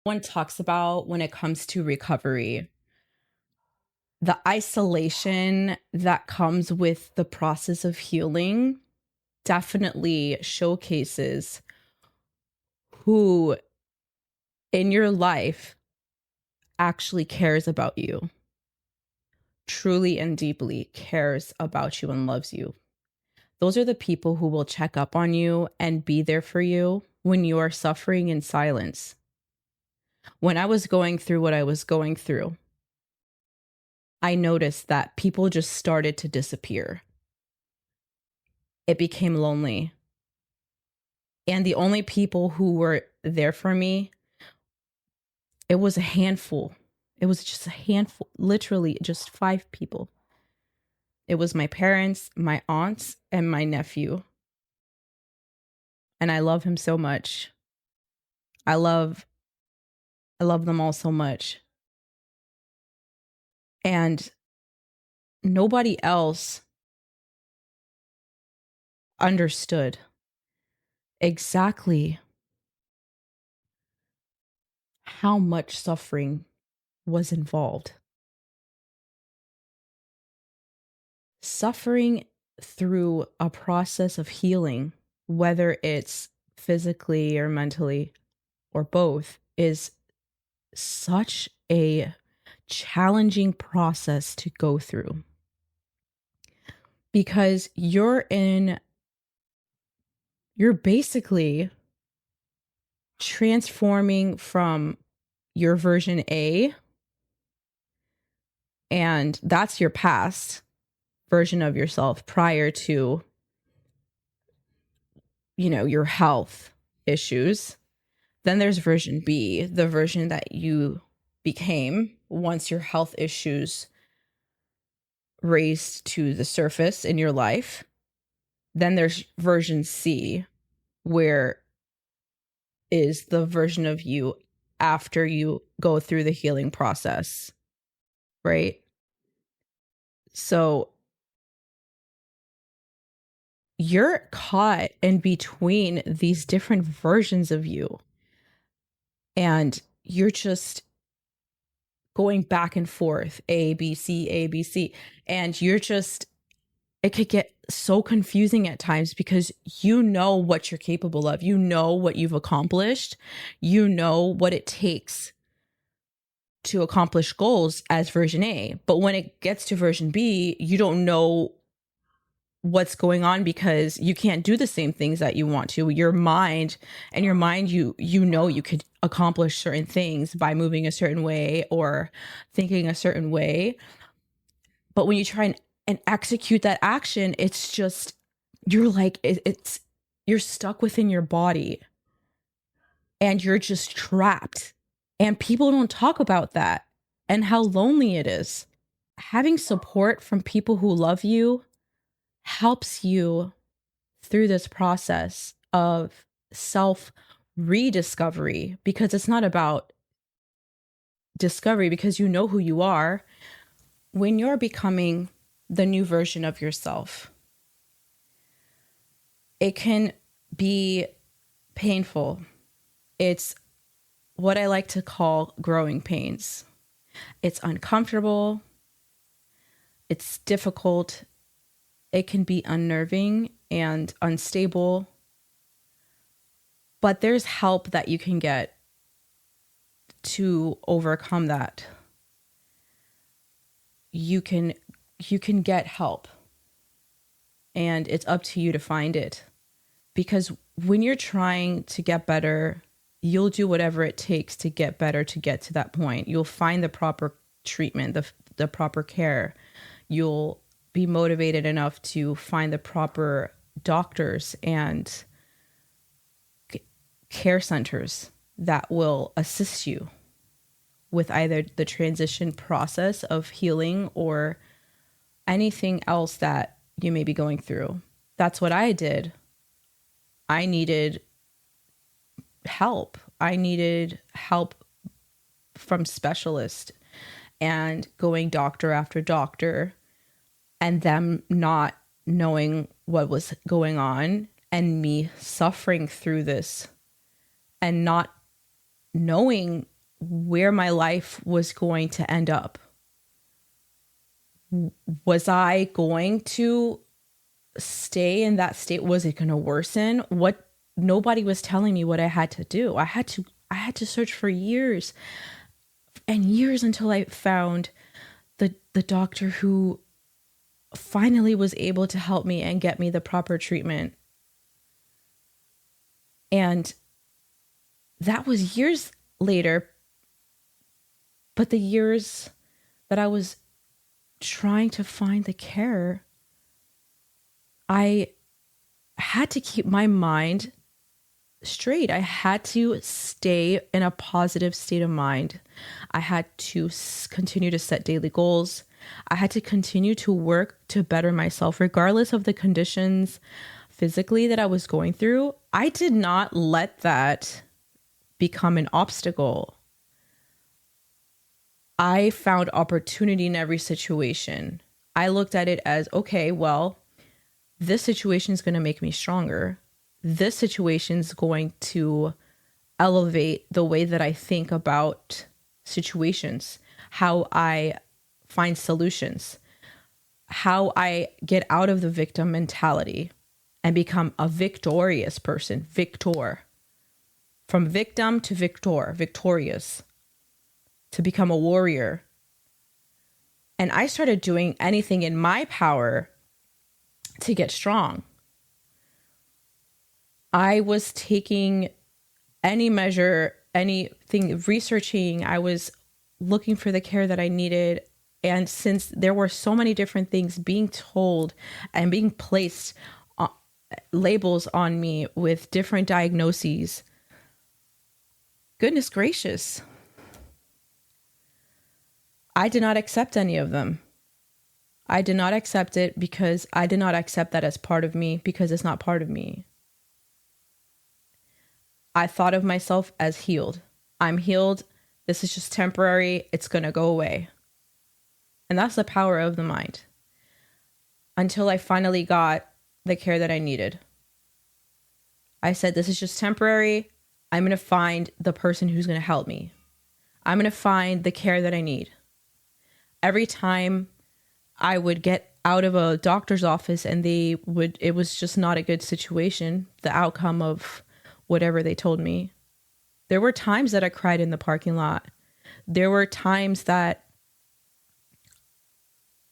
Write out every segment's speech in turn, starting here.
One talks about when it comes to recovery, the isolation that comes with the process of healing definitely showcases who in your life actually cares about you, truly and deeply cares about you and loves you. Those are the people who will check up on you and be there for you when you are suffering in silence. When I was going through what I was going through, I noticed that people just started to disappear. It became lonely. And the only people who were there for me, it was a handful. It was just a handful, literally just 5 people. It was my parents, my aunts, and my nephew. And I love him so much. I love them all so much. And nobody else understood exactly how much suffering was involved. Suffering through a process of healing, whether it's physically or mentally or both, is such a challenging process to go through because you're basically transforming from your version A, and that's your past version of yourself prior to, your health issues. Then there's version B, the version that you became once your health issues raised to the surface in your life. Then there's version C, where is the version of you after you go through the healing process, right? So you're caught in between these different versions of you, and you're just going back and forth, A, B, C, A, B, C. And it could get so confusing at times because you know what you're capable of. You know what you've accomplished. You know what it takes to accomplish goals as version A. But when it gets to version B, you don't know what's going on because you can't do the same things that you want to. Your mind, you know you could accomplish certain things by moving a certain way or thinking a certain way. But when you try and execute that action, it's just, you're like, you're stuck within your body and you're just trapped. And people don't talk about that and how lonely it is. Having support from people who love you helps you through this process of self rediscovery, because it's not about discovery, because you know who you are. When you're becoming the new version of yourself, it can be painful. It's what I like to call growing pains. It's uncomfortable. It's difficult. It can be unnerving and unstable. But there's help that you can get to overcome that. You can get help. And it's up to you to find it. Because when you're trying to get better, you'll do whatever it takes to get better, to get to that point. You'll find the proper treatment, the proper care. You'll be motivated enough to find the proper doctors and care centers that will assist you with either the transition process of healing or anything else that you may be going through. That's what I did. I needed help. I needed help from specialists and going doctor after doctor and them not knowing what was going on and me suffering through this and not knowing where my life was going to end up. Was I going to stay in that state? Was it going to worsen? Nobody was telling me what I had to do. I had to search for years and years until I found the doctor who finally was able to help me and get me the proper treatment. And that was years later. But the years that I was trying to find the care, I had to keep my mind straight. I had to stay in a positive state of mind. I had to continue to set daily goals. I had to continue to work to better myself, regardless of the conditions physically that I was going through. I did not let that become an obstacle. I found opportunity in every situation. I looked at it as, okay, well, this situation is going to make me stronger. This situation is going to elevate the way that I think about situations, how I find solutions, how I get out of the victim mentality and become a victorious person. Victor. From victim to victor, victorious. To become a warrior. And I started doing anything in my power to get strong. I was taking any measure, anything, researching. I was looking for the care that I needed. And since there were so many different things being told and being placed, labels on me with different diagnoses, goodness gracious, I did not accept any of them. I did not accept it because I did not accept that as part of me, because it's not part of me. I thought of myself as healed. I'm healed. This is just temporary. It's going to go away. And that's the power of the mind. Until I finally got the care that I needed. I said, this is just temporary. I'm going to find the person who's going to help me. I'm going to find the care that I need. Every time I would get out of a doctor's office and it was just not a good situation, the outcome of whatever they told me. There were times that I cried in the parking lot. There were times that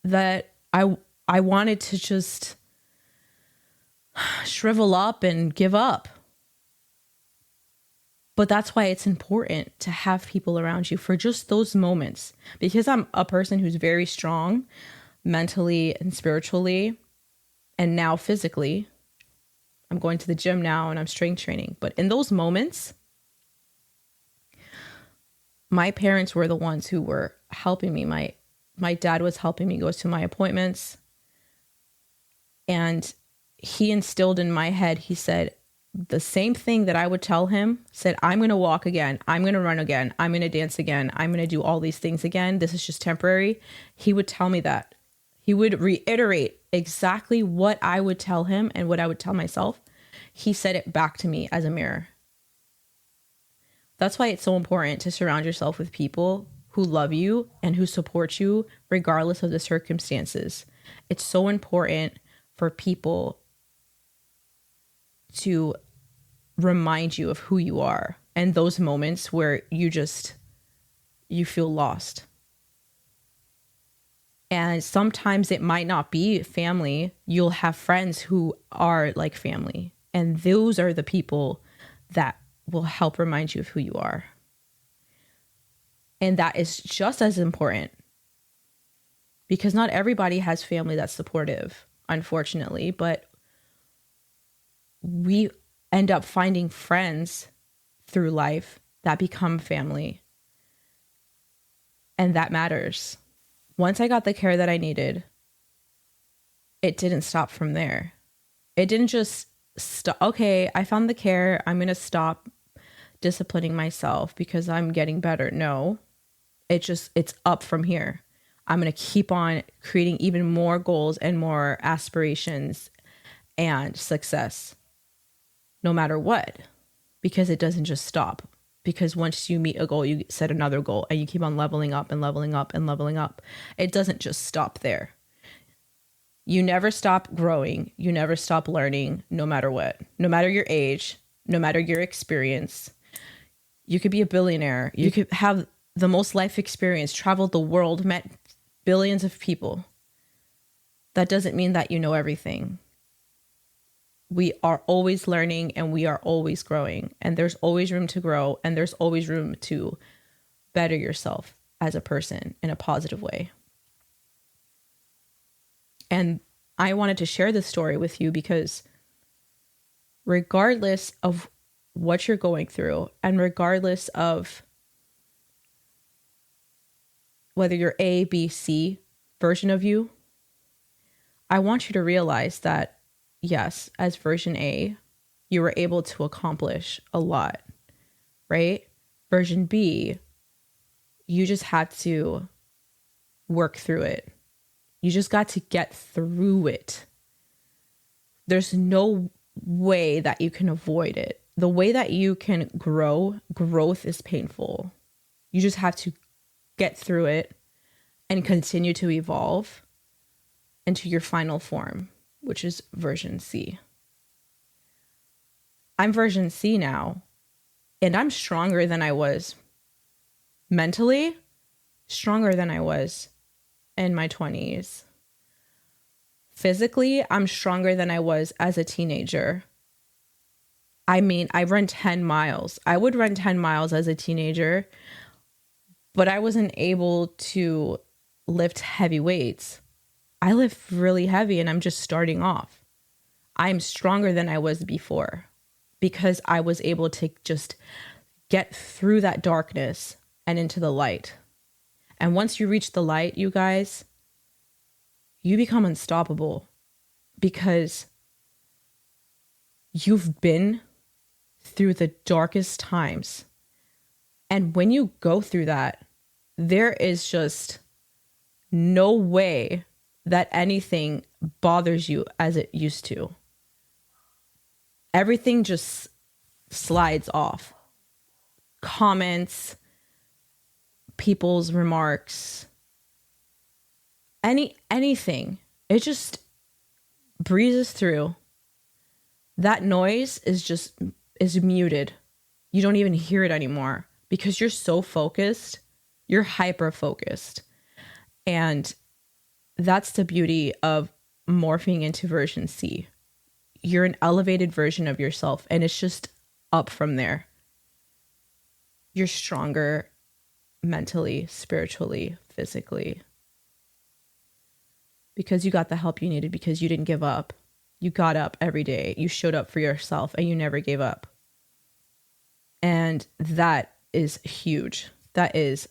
I wanted to just shrivel up and give up. But that's why it's important to have people around you for just those moments. Because I'm a person who's very strong mentally and spiritually, and now physically. I'm going to the gym now and I'm strength training. But in those moments, my parents were the ones who were helping me. My dad was helping me go to my appointments. And he instilled in my head, he said, the same thing that I would tell him, said, I'm going to walk again. I'm going to run again. I'm going to dance again. I'm going to do all these things again. This is just temporary. He would tell me that. He would reiterate exactly what I would tell him and what I would tell myself. He said it back to me as a mirror. That's why it's so important to surround yourself with people who love you and who support you regardless of the circumstances. It's so important for people to remind you of who you are and those moments where you feel lost. And sometimes it might not be family. You'll have friends who are like family. And those are the people that will help remind you of who you are. And that is just as important, because not everybody has family that's supportive, unfortunately, but we end up finding friends through life that become family. And that matters. Once I got the care that I needed, it didn't stop from there. It didn't just stop. Okay, I found the care. I'm going to stop disciplining myself because I'm getting better. No, it's up from here. I'm going to keep on creating even more goals and more aspirations and success, no matter what, because it doesn't just stop. because once you meet a goal, you set another goal and you keep on leveling up and leveling up and leveling up. It doesn't just stop there. You never stop growing. You never stop learning, no matter what, no matter your age, no matter your experience. You could be a billionaire. You could have the most life experience, traveled the world, met billions of people. That doesn't mean that you know everything. We are always learning and we are always growing, and there's always room to grow, and there's always room to better yourself as a person in a positive way. And I wanted to share this story with you because regardless of what you're going through, and regardless of whether you're A, B, C version of you, I want you to realize that, yes, as version A, you were able to accomplish a lot, right? Version B, you just had to work through it. You just got to get through it. There's no way that you can avoid it. The way that you can grow, growth is painful. You just have to get through it and continue to evolve into your final form, which is version C. I'm version C now, and I'm stronger than I was mentally, stronger than I was in my 20s. Physically, I'm stronger than I was as a teenager. I mean, I run 10 miles. I would run 10 miles as a teenager, but I wasn't able to lift heavy weights. I lift really heavy and I'm just starting off. I'm stronger than I was before because I was able to just get through that darkness and into the light. And once you reach the light, you guys, you become unstoppable because you've been through the darkest times. And when you go through that, there is just no way that anything bothers you as it used to. Everything just slides off. Comments, people's remarks, anything. It just breezes through. That noise is muted. You don't even hear it anymore because you're so focused. You're hyper focused. And that's the beauty of morphing into version C. You're an elevated version of yourself, and it's just up from there. You're stronger mentally, spiritually, physically, because you got the help you needed, because you didn't give up. You got up every day. You showed up for yourself and you never gave up. And that is huge. That is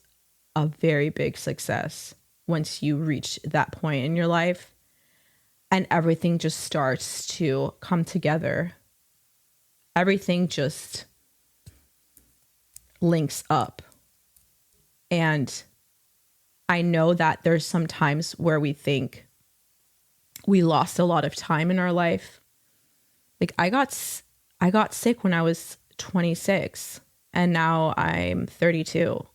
a very big success once you reach that point in your life and everything just starts to come together. Everything just links up. And I know that there's some times where we think we lost a lot of time in our life. Like I got sick when I was 26 and now I'm 32.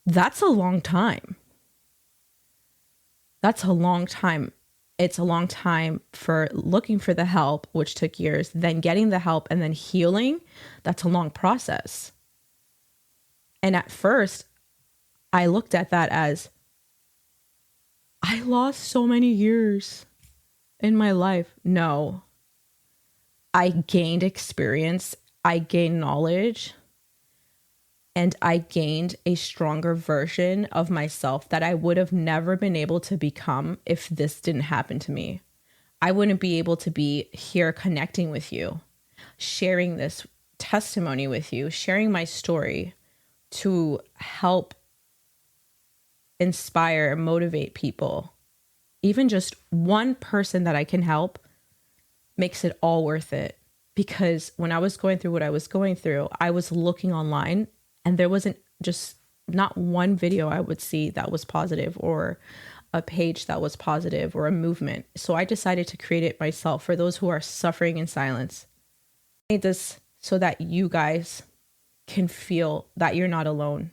That's a long time. That's a long time. It's a long time for looking for the help, which took years, then getting the help and then healing. That's a long process. And at first, I looked at that as, I lost so many years in my life. No. I gained experience. I gained knowledge. And I gained a stronger version of myself that I would have never been able to become if this didn't happen to me. I wouldn't be able to be here connecting with you, sharing this testimony with you, sharing my story to help inspire and motivate people. Even just one person that I can help makes it all worth it. Because when I was going through what I was going through, I was looking online and there wasn't just not one video I would see that was positive or a page that was positive or a movement. So I decided to create it myself for those who are suffering in silence. I made this so that you guys can feel that you're not alone.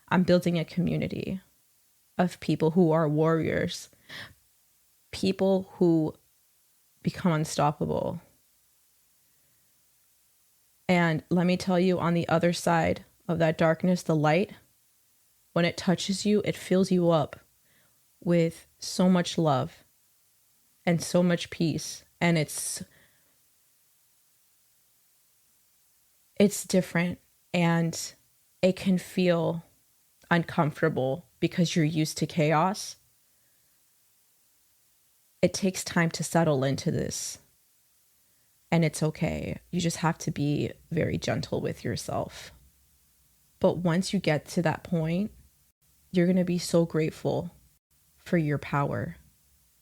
I'm building a community of people who are warriors, people who become unstoppable. And let me tell you, on the other side of that darkness, the light, when it touches you, it fills you up with so much love and so much peace. And it's different, and it can feel uncomfortable because you're used to chaos. It takes time to settle into this, and it's okay. You just have to be very gentle with yourself. But once you get to that point, you're going to be so grateful for your power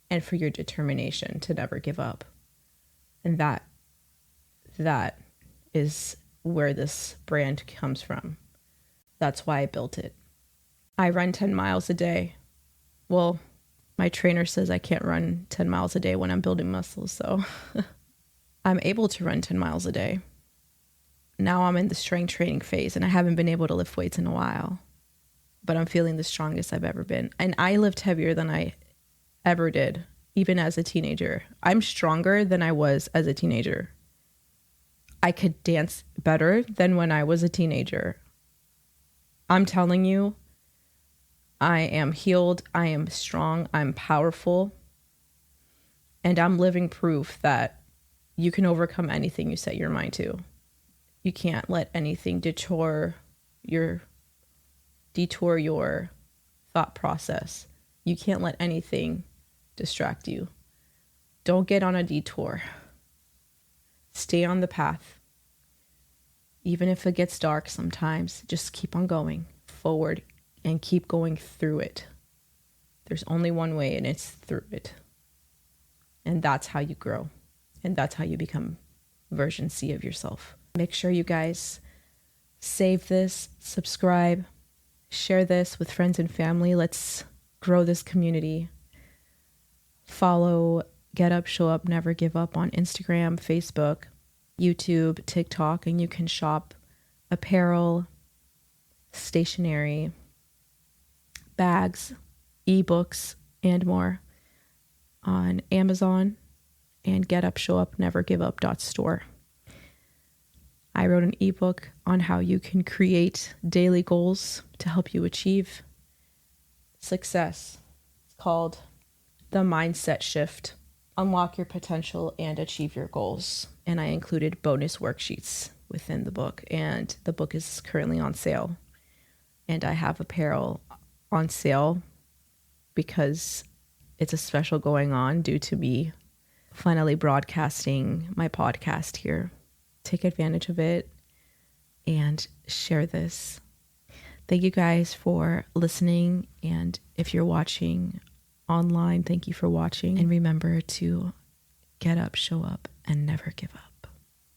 and for your determination to never give up. And that is where this brand comes from. That's why I built it. I run 10 miles a day. Well, my trainer says I can't run 10 miles a day when I'm building muscles, so I'm able to run 10 miles a day. Now I'm in the strength training phase, and I haven't been able to lift weights in a while, but I'm feeling the strongest I've ever been. And I lift heavier than I ever did, even as a teenager. I'm stronger than I was as a teenager. I could dance better than when I was a teenager. I'm telling you, I am healed, I am strong, I'm powerful, and I'm living proof that you can overcome anything you set your mind to. You can't let anything detour your thought process. You can't let anything distract you. Don't get on a detour. Stay on the path. Even if it gets dark sometimes, just keep on going forward and keep going through it. There's only one way, and it's through it. And that's how you grow. And that's how you become version C of yourself. Make sure you guys save this, subscribe, share this with friends and family. Let's grow this community. Follow Get Up, Show Up, Never Give Up on Instagram, Facebook, YouTube, TikTok, and you can shop apparel, stationery, bags, ebooks, and more on Amazon and getupshowupnevergiveup.store. I wrote an ebook on how you can create daily goals to help you achieve success. It's called The Mindset Shift. Unlock your potential and achieve your goals. And I included bonus worksheets within the book, and the book is currently on sale. And I have apparel on sale because it's a special going on due to me finally broadcasting my podcast here. Take advantage of it and share this. Thank you guys for listening. And if you're watching online, thank you for watching. And remember to get up, show up, and never give up.